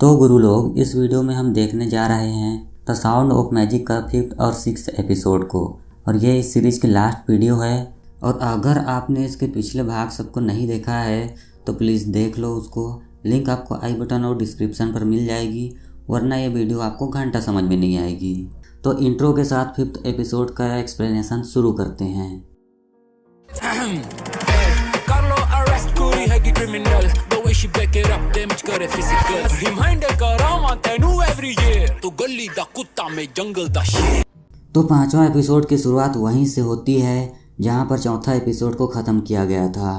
तो गुरु लोग, इस वीडियो में हम देखने जा रहे हैं द साउंड ऑफ मैजिक का 5th और 6th एपिसोड को। और ये इस सीरीज़ की लास्ट वीडियो है। और अगर आपने इसके पिछले भाग सबको नहीं देखा है तो प्लीज़ देख लो उसको। लिंक आपको आई बटन और डिस्क्रिप्शन पर मिल जाएगी, वरना ये वीडियो आपको घंटा समझ में नहीं आएगी। तो इंट्रो के साथ 5th एपिसोड का एक्सप्लेनेशन शुरू करते हैं। criminal the way she back it up damage करे physical reminder करामा तेनू every year तो गली दा कुत्ता में जंगल दा शेर। तो 5वां एपिसोड की शुरुआत वहीं से होती है जहां पर चौथा एपिसोड को ख़त्म किया गया था।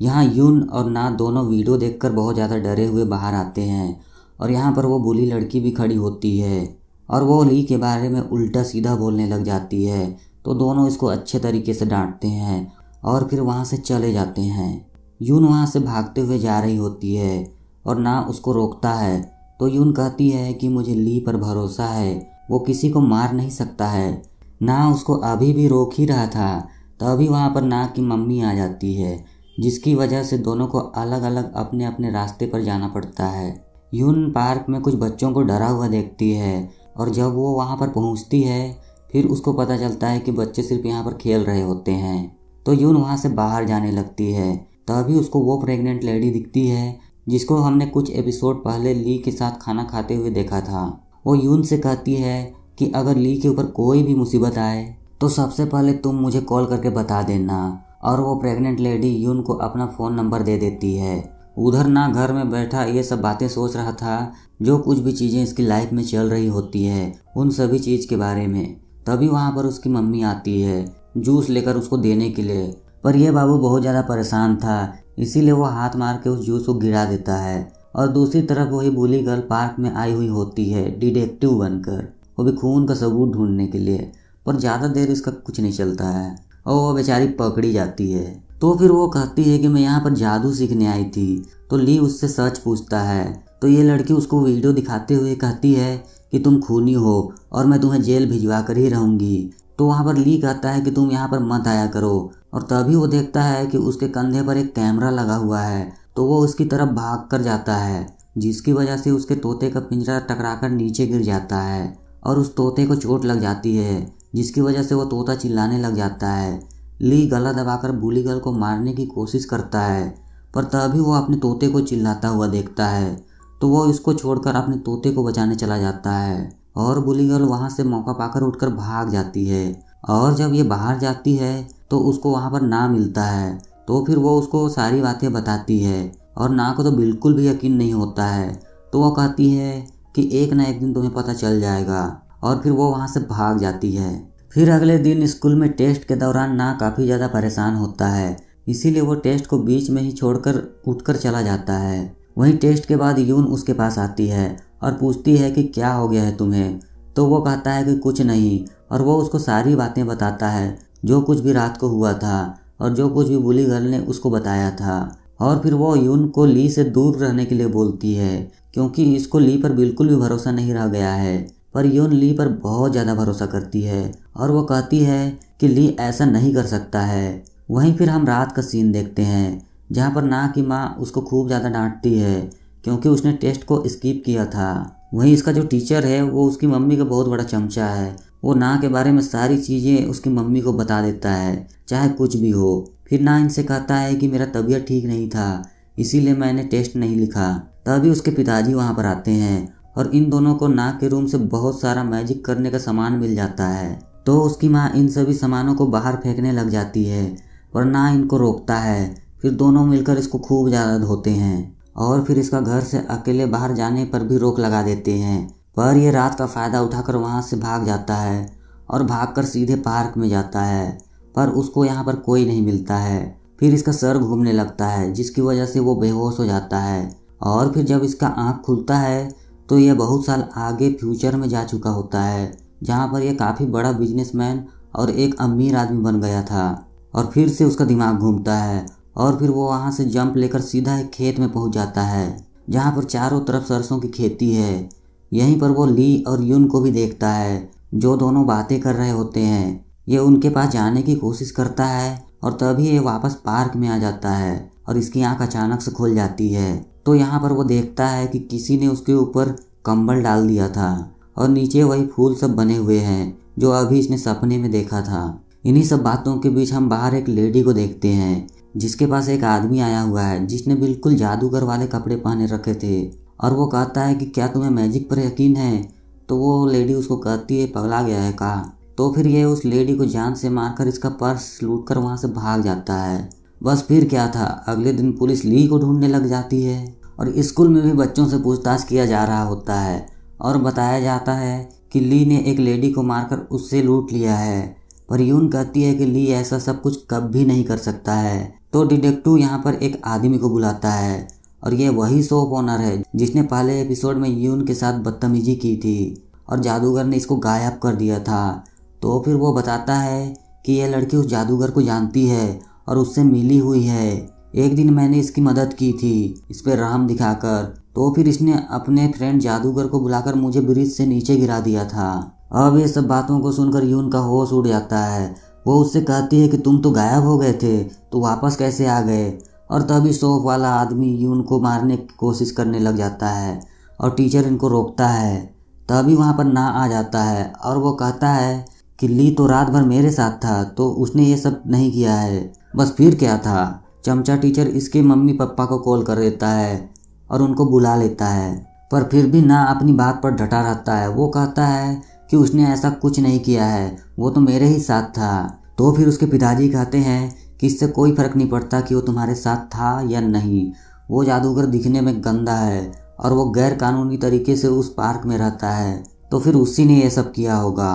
यहाँ यून और ना दोनों वीडियो देखकर बहुत ज़्यादा डरे हुए बाहर आते हैं और यहाँ पर वो बुली लड़की भी खड़ी होती है और वो ली के बारे में उल्टा सीधा बोलने लग जाती है। तो दोनों इसको अच्छे तरीके से डांटते हैं और फिर वहाँ से चले जाते हैं। यून वहाँ से भागते हुए जा रही होती है और ना उसको रोकता है। तो यून कहती है कि मुझे ली पर भरोसा है, वो किसी को मार नहीं सकता है। ना उसको अभी भी रोक ही रहा था, तभी वहाँ पर ना की मम्मी आ जाती है, जिसकी वजह से दोनों को अलग अलग अपने अपने रास्ते पर जाना पड़ता है। यून पार्क में कुछ बच्चों को डरा हुआ देखती है और जब वो वहाँ पर पहुँचती है फिर उसको पता चलता है कि बच्चे सिर्फ यहाँ पर खेल रहे होते हैं। तो यून वहाँ से बाहर जाने लगती है। तभी उसको वो प्रेग्नेंट लेडी दिखती है जिसको हमने कुछ एपिसोड पहले ली के साथ खाना खाते हुए देखा था। वो यून से कहती है कि अगर ली के ऊपर कोई भी मुसीबत आए तो सबसे पहले तुम मुझे कॉल करके बता देना। और वो प्रेग्नेंट लेडी यून को अपना फ़ोन नंबर दे देती है। उधर ना घर में बैठा ये सब बातें सोच रहा था, जो कुछ भी चीज़ें इसकी लाइफ में चल रही होती है उन सभी चीज़ के बारे में। तभी वहाँ पर उसकी मम्मी आती है जूस लेकर उसको देने के लिए, पर यह बाबू बहुत ज़्यादा परेशान था, इसीलिए वो हाथ मार के उस जूस को गिरा देता है। और दूसरी तरफ वही बुली गर्ल पार्क में आई हुई होती है डिटेक्टिव बनकर, वो भी खून का सबूत ढूंढने के लिए। पर ज़्यादा देर इसका कुछ नहीं चलता है और वो बेचारी पकड़ी जाती है। तो फिर वो कहती है कि मैं यहाँ पर जादू सीखने आई थी। तो ली उससे सच पूछता है। तो ये लड़की उसको वीडियो दिखाते हुए कहती है कि तुम खूनी हो और मैं तुम्हें जेल भिजवा कर ही रहूँगी। तो वहाँ पर ली कहता है कि तुम यहाँ पर मत आया करो। और तभी वो देखता है कि उसके कंधे पर एक कैमरा लगा हुआ है। तो वो उसकी तरफ भाग कर जाता है, जिसकी वजह से उसके तोते का पिंजरा टकराकर नीचे गिर जाता है और उस तोते को चोट लग जाती है, जिसकी वजह से वो तोता चिल्लाने लग जाता है। ली गला दबाकर बुली गर्ल को मारने की कोशिश करता है, पर तभी वो अपने तोते को चिल्लाता हुआ देखता है। तो वो इसको छोड़कर अपने तोते को बचाने चला जाता है और बुली गर्ल वहाँ से मौका पाकर उठकर भाग जाती है। और जब ये बाहर जाती है तो उसको वहाँ पर ना मिलता है। तो फिर वो उसको सारी बातें बताती है और ना को तो बिल्कुल भी यकीन नहीं होता है। तो वो कहती है कि एक ना एक दिन तुम्हें पता चल जाएगा, और फिर वो वहाँ से भाग जाती है। फिर अगले दिन स्कूल में टेस्ट के दौरान ना काफ़ी ज़्यादा परेशान होता है, इसीलिए वो टेस्ट को बीच में ही छोड़कर उठकर चला जाता है। वहीं टेस्ट के बाद यून उसके पास आती है और पूछती है कि क्या हो गया है तुम्हें। तो वो कहता है कि कुछ नहीं, और वो उसको सारी बातें बताता है, जो कुछ भी रात को हुआ था और जो कुछ भी बुली गर्ल ने उसको बताया था। और फिर वो यून को ली से दूर रहने के लिए बोलती है, क्योंकि इसको ली पर बिल्कुल भी भरोसा नहीं रह गया है। पर यून ली पर बहुत ज़्यादा भरोसा करती है और वो कहती है कि ली ऐसा नहीं कर सकता है। वहीं फिर हम रात का सीन देखते हैं, जहाँ पर ना की माँ उसको खूब ज़्यादा डांटती है क्योंकि उसने टेस्ट को स्किप किया था। वहीं इसका जो टीचर है वो उसकी मम्मी का बहुत बड़ा चमचा है। वो ना के बारे में सारी चीज़ें उसकी मम्मी को बता देता है, चाहे कुछ भी हो। फिर ना इनसे कहता है कि मेरा तबीयत ठीक नहीं था, इसीलिए मैंने टेस्ट नहीं लिखा। तभी उसके पिताजी वहाँ पर आते हैं और इन दोनों को ना के रूम से बहुत सारा मैजिक करने का सामान मिल जाता है। तो उसकी माँ इन सभी सामानों को बाहर फेंकने लग जाती है, पर ना इनको रोकता है। फिर दोनों मिलकर इसको खूब ज़्यादा धोते हैं और फिर इसका घर से अकेले बाहर जाने पर भी रोक लगा देते हैं। पर यह रात का फ़ायदा उठाकर वहाँ से भाग जाता है और भागकर सीधे पार्क में जाता है, पर उसको यहाँ पर कोई नहीं मिलता है। फिर इसका सर घूमने लगता है, जिसकी वजह से वो बेहोश हो जाता है। और फिर जब इसका आँख खुलता है तो यह बहुत साल आगे फ्यूचर में जा चुका होता है, जहाँ पर यह काफ़ी बड़ा बिजनेसमैन और एक अमीर आदमी बन गया था। और फिर से उसका दिमाग घूमता है और फिर वो वहाँ से जंप लेकर सीधा एक खेत में पहुँच जाता है, जहाँ पर चारों तरफ सरसों की खेती है। यहीं पर वो ली और यून को भी देखता है, जो दोनों बातें कर रहे होते हैं। ये उनके पास जाने की कोशिश करता है और तभी ये वापस पार्क में आ जाता है। और इसकी आंख अचानक से खुल जाती है। तो यहाँ पर वो देखता है कि किसी ने उसके ऊपर कंबल डाल दिया था और नीचे वही फूल सब बने हुए हैं जो अभी इसने सपने में देखा था। इन्हीं सब बातों के बीच हम बाहर एक लेडी को देखते हैं जिसके पास एक आदमी आया हुआ है जिसने बिल्कुल जादूगर वाले कपड़े पहने रखे थे और वो कहता है कि क्या तुम्हें मैजिक पर यकीन है। तो वो लेडी उसको कहती है पगला गया है का। तो फिर ये उस लेडी को जान से मारकर इसका पर्स लूट कर वहाँ से भाग जाता है। बस फिर क्या था, अगले दिन पुलिस ली को ढूंढने लग जाती है और स्कूल में भी बच्चों से पूछताछ किया जा रहा होता है और बताया जाता है कि ली ने एक लेडी को मारकर उससे लूट लिया है। पर यून कहती है कि ली ऐसा सब कुछ कभी नहीं कर सकता है। तो डिटेक्टिव यहाँ पर एक आदमी को बुलाता है और ये वही शॉप ओनर है जिसने पहले एपिसोड में यून के साथ बदतमीजी की थी और जादूगर ने इसको गायब कर दिया था। तो फिर वो बताता है कि यह लड़की उस जादूगर को जानती है और उससे मिली हुई है। एक दिन मैंने इसकी मदद की थी इस पर रहम दिखाकर। तो फिर इसने अपने फ्रेंड जादूगर को बुलाकर मुझे ब्रिज से नीचे गिरा दिया था। अब ये सब बातों को सुनकर यून का होश उड़ जाता है। वो उससे कहती है कि तुम तो गायब हो गए थे, तो वापस कैसे आ गए। और तभी शॉप वाला आदमी यून को मारने की कोशिश करने लग जाता है और टीचर इनको रोकता है। तभी वहाँ पर ना आ जाता है और वो कहता है कि ली तो रात भर मेरे साथ था, तो उसने ये सब नहीं किया है। बस फिर क्या था, चमचा टीचर इसके मम्मी पापा को कॉल कर देता है और उनको बुला लेता है। पर फिर भी ना अपनी बात पर डटा रहता है। वो कहता है कि उसने ऐसा कुछ नहीं किया है, वो तो मेरे ही साथ था। तो फिर उसके पिताजी कहते हैं कि इससे कोई फर्क नहीं पड़ता कि वो तुम्हारे साथ था या नहीं। वो जादूगर दिखने में गंदा है और वो गैर कानूनी तरीके से उस पार्क में रहता है, तो फिर उसी ने ये सब किया होगा।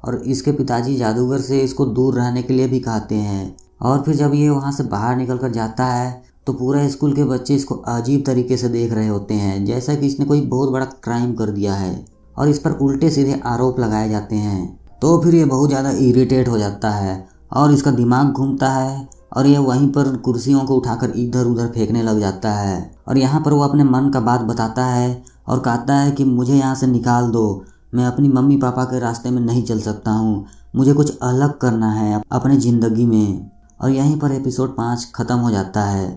और इसके पिताजी जादूगर से इसको दूर रहने के लिए भी कहते हैं। और फिर जब ये वहाँ से बाहर निकल कर जाता है तो पूरा स्कूल के बच्चे इसको अजीब तरीके से देख रहे होते हैं, जैसा कि इसने कोई बहुत बड़ा क्राइम कर दिया है और इस पर उल्टे सीधे आरोप लगाए जाते हैं। तो फिर ये बहुत ज़्यादा इरिटेट हो जाता है और इसका दिमाग घूमता है और ये वहीं पर कुर्सियों को उठाकर इधर उधर फेंकने लग जाता है। और यहाँ पर वो अपने मन का बात बताता है और कहता है कि मुझे यहाँ से निकाल दो, मैं अपनी मम्मी पापा के रास्ते में नहीं चल सकता हूँ, मुझे कुछ अलग करना है अपनी ज़िंदगी में। और यहीं पर एपिसोड 5 ख़त्म हो जाता है।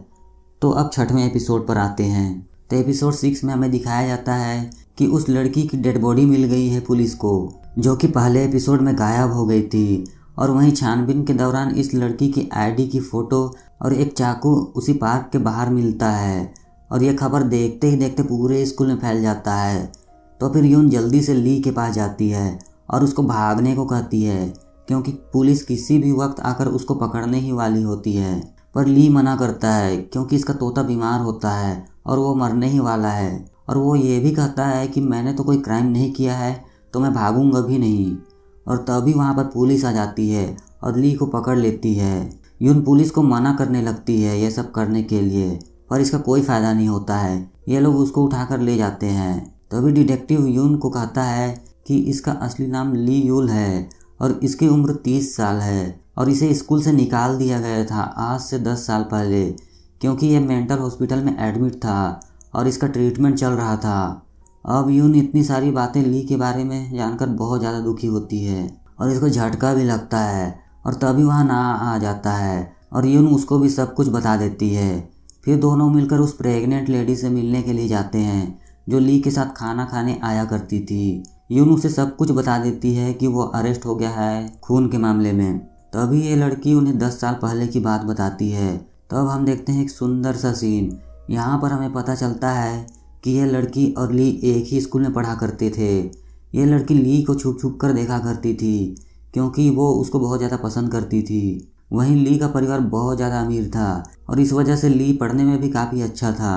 तो अब 6वें एपिसोड पर आते हैं। तो एपिसोड 6 में हमें दिखाया जाता है कि उस लड़की की डेड बॉडी मिल गई है पुलिस को, जो कि पहले एपिसोड में गायब हो गई थी। और वहीं छानबीन के दौरान इस लड़की की आईडी की फ़ोटो और एक चाकू उसी पार्क के बाहर मिलता है और यह खबर देखते ही देखते पूरे स्कूल में फैल जाता है। तो फिर यून जल्दी से ली के पास जाती है और उसको भागने को कहती है क्योंकि पुलिस किसी भी वक्त आकर उसको पकड़ने ही वाली होती है। पर ली मना करता है क्योंकि इसका तोता बीमार होता है और वो मरने ही वाला है। और वो ये भी कहता है कि मैंने तो कोई क्राइम नहीं किया है, तो मैं भागूंगा भी नहीं। और तभी वहाँ पर पुलिस आ जाती है और ली को पकड़ लेती है। यून पुलिस को मना करने लगती है ये सब करने के लिए, पर इसका कोई फ़ायदा नहीं होता है। ये लोग उसको उठाकर ले जाते हैं। तभी डिटेक्टिव यून को कहता है कि इसका असली नाम ली यूल है और इसकी उम्र 30 साल है और इसे स्कूल से निकाल दिया गया था आज से 10 साल पहले, क्योंकि ये मेंटल हॉस्पिटल में एडमिट था और इसका ट्रीटमेंट चल रहा था। अब यून इतनी सारी बातें ली के बारे में जानकर बहुत ज़्यादा दुखी होती है और इसको झटका भी लगता है। और तभी वहाँ ना आ जाता है और यून उसको भी सब कुछ बता देती है। फिर दोनों मिलकर उस प्रेग्नेंट लेडी से मिलने के लिए जाते हैं जो ली के साथ खाना खाने आया करती थी। यून उसे सब कुछ बता देती है कि वो अरेस्ट हो गया है खून के मामले में। तभी ये लड़की उन्हें 10 साल पहले की बात बताती है। तब हम देखते हैं एक सुंदर सा सीन। यहाँ पर हमें पता चलता है कि यह लड़की और ली एक ही स्कूल में पढ़ा करते थे। ये लड़की ली को छुप छुप कर देखा करती थी क्योंकि वो उसको बहुत ज़्यादा पसंद करती थी। वहीं ली का परिवार बहुत ज़्यादा अमीर था और इस वजह से ली पढ़ने में भी काफ़ी अच्छा था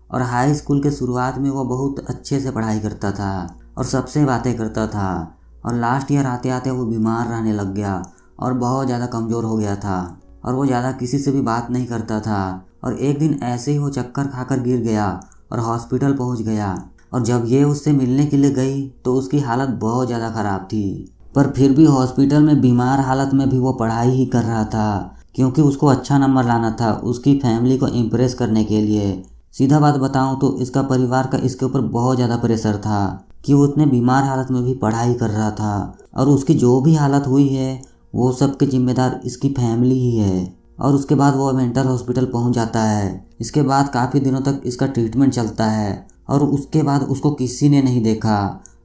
और हाई स्कूल के शुरुआत में वो बहुत अच्छे से पढ़ाई करता था और सबसे बातें करता था। और लास्ट ईयर आते आते वो बीमार रहने लग गया और बहुत ज़्यादा कमज़ोर हो गया था और वो ज़्यादा किसी से भी बात नहीं करता था। और एक दिन ऐसे ही वो चक्कर खाकर गिर गया और हॉस्पिटल पहुंच गया। और जब ये उससे मिलने के लिए गई तो उसकी हालत बहुत ज़्यादा ख़राब थी, पर फिर भी हॉस्पिटल में बीमार हालत में भी वो पढ़ाई ही कर रहा था क्योंकि उसको अच्छा नंबर लाना था उसकी फैमिली को इम्प्रेस करने के लिए। सीधा बात बताऊं तो इसका परिवार का इसके ऊपर बहुत ज़्यादा प्रेशर था कि वो इतने बीमार हालत में भी पढ़ाई कर रहा था और उसकी जो भी हालत हुई है वो सब के जिम्मेदार इसकी फैमिली ही है। और उसके बाद वो मेंटल हॉस्पिटल पहुंच जाता है। इसके बाद काफ़ी दिनों तक इसका ट्रीटमेंट चलता है और उसके बाद उसको किसी ने नहीं देखा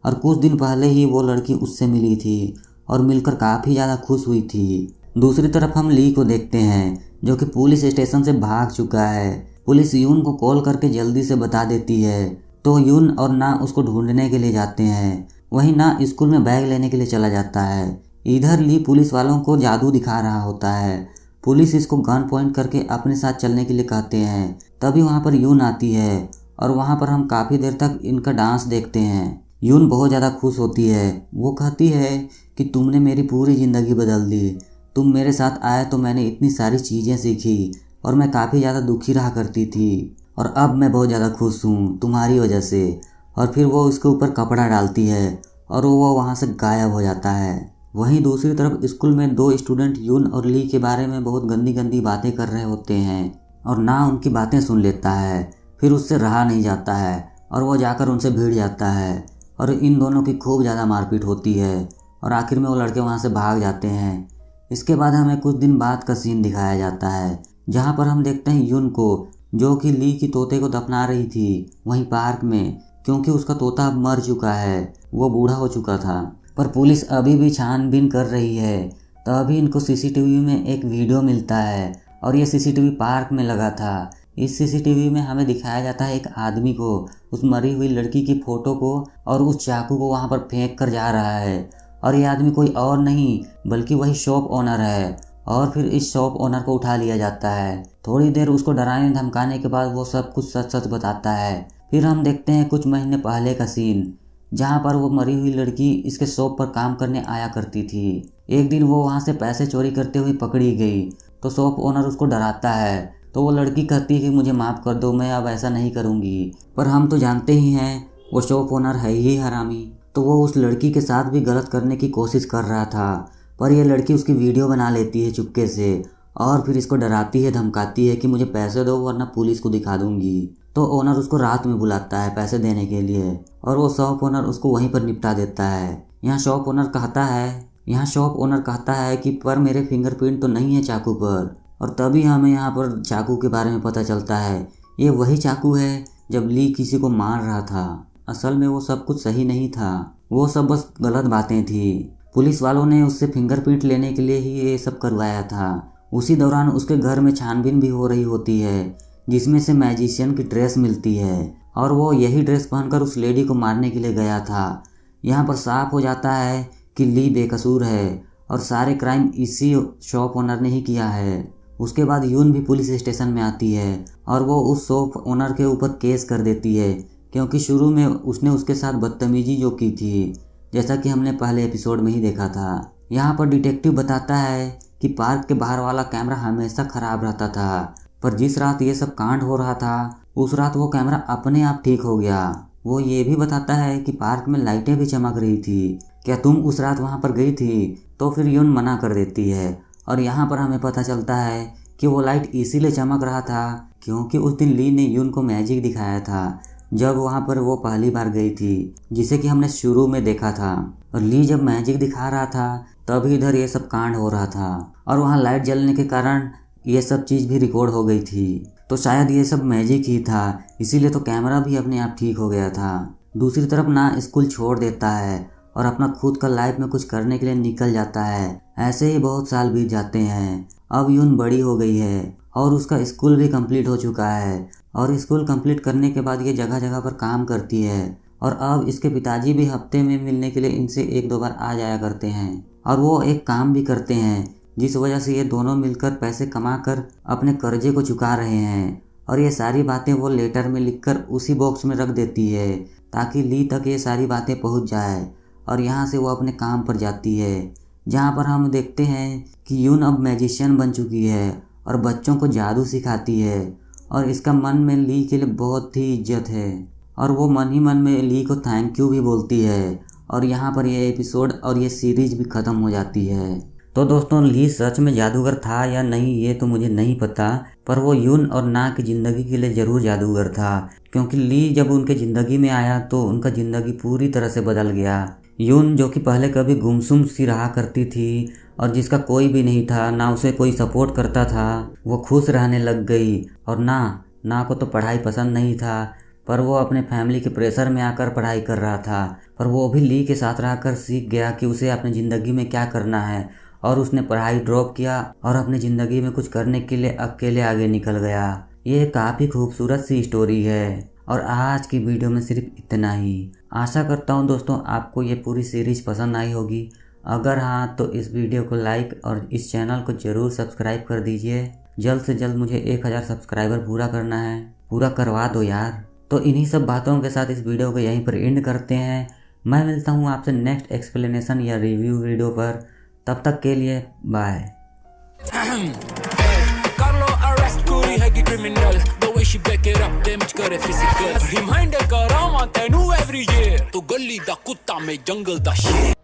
और कुछ दिन पहले ही वो लड़की उससे मिली थी और मिलकर काफ़ी ज़्यादा खुश हुई थी। दूसरी तरफ हम ली को देखते हैं जो कि पुलिस स्टेशन से भाग चुका है। पुलिस यून को कॉल करके जल्दी से बता देती है तो यून और ना उसको ढूंढने के लिए जाते हैं। वहीं ना स्कूल में बैग लेने के लिए चला जाता है। इधर ली पुलिस वालों को जादू दिखा रहा होता है। पुलिस इसको गन पॉइंट करके अपने साथ चलने के लिए कहते हैं। तभी वहाँ पर यून आती है और वहाँ पर हम काफ़ी देर तक इनका डांस देखते हैं। यून बहुत ज़्यादा खुश होती है। वो कहती है कि तुमने मेरी पूरी ज़िंदगी बदल दी। तुम मेरे साथ आए तो मैंने इतनी सारी चीज़ें सीखी और मैं काफ़ी ज़्यादा दुखी रहा करती थी और अब मैं बहुत ज़्यादा खुश हूँ तुम्हारी वजह से। और फिर वो उसके ऊपर कपड़ा डालती है और वो वहाँ से गायब हो जाता है। वहीं दूसरी तरफ स्कूल में दो स्टूडेंट यून और ली के बारे में बहुत गंदी गंदी बातें कर रहे होते हैं और ना उनकी बातें सुन लेता है। फिर उससे रहा नहीं जाता है और वो जाकर उनसे भिड़ जाता है और इन दोनों की खूब ज़्यादा मारपीट होती है और आखिर में वो लड़के वहाँ से भाग जाते हैं। इसके बाद हमें कुछ दिन बाद का सीन दिखाया जाता है जहाँ पर हम देखते हैं यून को जो कि ली की तोते को दफना रही थी वहीं पार्क में, क्योंकि उसका तोता अब मर चुका है, वो बूढ़ा हो चुका था। पर पुलिस अभी भी छानबीन कर रही है। तभी इनको सीसीटीवी में एक वीडियो मिलता है और ये सीसीटीवी पार्क में लगा था। इस सीसीटीवी में हमें दिखाया जाता है एक आदमी को उस मरी हुई लड़की की फ़ोटो को और उस चाकू को वहाँ पर फेंक कर जा रहा है और ये आदमी कोई और नहीं बल्कि वही शॉप ओनर है। और फिर इस शॉप ओनर को उठा लिया जाता है। थोड़ी देर उसको डराने धमकाने के बाद वो सब कुछ सच सच बताता है। फिर हम देखते हैं कुछ महीने पहले का सीन जहाँ पर वो मरी हुई लड़की इसके शॉप पर काम करने आया करती थी। एक दिन वो वहाँ से पैसे चोरी करते हुए पकड़ी गई तो शॉप ओनर उसको डराता है तो वो लड़की कहती है कि मुझे माफ़ कर दो, मैं अब ऐसा नहीं करूँगी। पर हम तो जानते ही हैं वो शॉप ओनर है ही हरामी। तो वो उस लड़की के साथ भी गलत करने की कोशिश कर रहा था पर यह लड़की उसकी वीडियो बना लेती है चुपके से और फिर इसको डराती है धमकाती है कि मुझे पैसे दो वरना पुलिस को दिखा दूंगी। तो ओनर उसको रात में बुलाता है पैसे देने के लिए और वो शॉप ओनर उसको वहीं पर निपटा देता है। यहाँ शॉप ओनर कहता है कि पर मेरे फिंगरप्रिंट तो नहीं है चाकू पर। और तभी हमें यहाँ पर चाकू के बारे में पता चलता है ये वही चाकू है जब ली किसी को मार रहा था। असल में वो सब कुछ सही नहीं था, वो सब बस गलत बातें थी। पुलिस वालों ने उससे फिंगरप्रिंट लेने के लिए ही ये सब करवाया था। उसी दौरान उसके घर में छानबीन भी हो रही होती है जिसमें से मैजिशियन की ड्रेस मिलती है और वो यही ड्रेस पहनकर उस लेडी को मारने के लिए गया था। यहाँ पर साफ हो जाता है कि ली बेकसूर है और सारे क्राइम इसी शॉप ओनर ने ही किया है। उसके बाद यून भी पुलिस स्टेशन में आती है और वो उस शॉप ओनर के ऊपर केस कर देती है क्योंकि शुरू में उसने उसके साथ बदतमीजी जो की थी, जैसा कि हमने पहले एपिसोड में ही देखा था। यहाँ पर डिटेक्टिव बताता है कि पार्क के बाहर वाला कैमरा हमेशा ख़राब रहता था पर जिस रात ये सब कांड हो रहा था उस रात वो कैमरा अपने आप ठीक हो गया। वो ये भी बताता है कि पार्क में लाइटें भी चमक रही थी, क्या तुम उस रात वहाँ पर गई थी? तो फिर यून मना कर देती है और यहाँ पर हमें पता चलता है कि वो लाइट इसीलिए चमक रहा था क्योंकि उस दिन ली ने यून को मैजिक दिखाया था जब वहाँ पर वो पहली बार गई थी, जिसे कि हमने शुरू में देखा था। और ली जब मैजिक दिखा रहा था तभी इधर ये सब कांड हो रहा था और वहाँ लाइट जलने के कारण ये सब चीज़ भी रिकॉर्ड हो गई थी। तो शायद ये सब मैजिक ही था, इसीलिए तो कैमरा भी अपने आप ठीक हो गया था। दूसरी तरफ ना स्कूल छोड़ देता है और अपना खुद का लाइफ में कुछ करने के लिए निकल जाता है। ऐसे ही बहुत साल बीत जाते हैं। अब यून बड़ी हो गई है और उसका स्कूल भी कंप्लीट हो चुका है और स्कूल कंप्लीट करने के बाद ये जगह जगह पर काम करती है और अब इसके पिताजी भी हफ्ते में मिलने के लिए इनसे एक दो बार आ जाया करते हैं और वो एक काम भी करते हैं जिस वजह से ये दोनों मिलकर पैसे कमाकर अपने कर्जे को चुका रहे हैं। और ये सारी बातें वो लेटर में लिखकर उसी बॉक्स में रख देती है ताकि ली तक ये सारी बातें पहुंच जाए और यहाँ से वो अपने काम पर जाती है, जहाँ पर हम देखते हैं कि यून अब मैजिशियन बन चुकी है और बच्चों को जादू सिखाती है और इसका मन में ली के लिए बहुत ही इज्जत है और वो मन ही मन में ली को थैंक यू भी बोलती है। और यहाँ पर ये एपिसोड और ये सीरीज भी ख़त्म हो जाती है। तो दोस्तों ली सच में जादूगर था या नहीं ये तो मुझे नहीं पता, पर वो यून और ना की ज़िंदगी के लिए ज़रूर जादूगर था क्योंकि ली जब उनके ज़िंदगी में आया तो उनका ज़िंदगी पूरी तरह से बदल गया। यून जो कि पहले कभी गुमसुम सी रहा करती थी और जिसका कोई भी नहीं था, ना उसे कोई सपोर्ट करता था, वो खुश रहने लग गई। और ना को तो पढ़ाई पसंद नहीं था, पर वो अपने फैमिली के प्रेशर में आकर पढ़ाई कर रहा था। पर वो भी ली के साथ रहकर सीख गया कि उसे अपनी ज़िंदगी में क्या करना है, और उसने पढ़ाई ड्रॉप किया और अपनी ज़िंदगी में कुछ करने के लिए अकेले आगे निकल गया। ये काफ़ी खूबसूरत सी स्टोरी है। और आज की वीडियो में सिर्फ इतना ही। आशा करता हूँ दोस्तों आपको ये पूरी सीरीज़ पसंद आई होगी। अगर हाँ तो इस वीडियो को लाइक और इस चैनल को ज़रूर सब्सक्राइब कर दीजिए। जल्द से जल्द मुझे 1000 सब्सक्राइबर पूरा करना है, पूरा करवा दो यार। तो इन्हीं सब बातों के साथ इस वीडियो को यहीं पर एंड करते हैं। मैं मिलता हूँ आपसे नेक्स्ट एक्सप्लेनेशन या रिव्यू वीडियो पर। तब तक के लिए bye. Criminal, the way she back it up, damage करे physical. Reminder करावां तैनू every year. तो गली दा कुत्ता में जंगल दा शेर।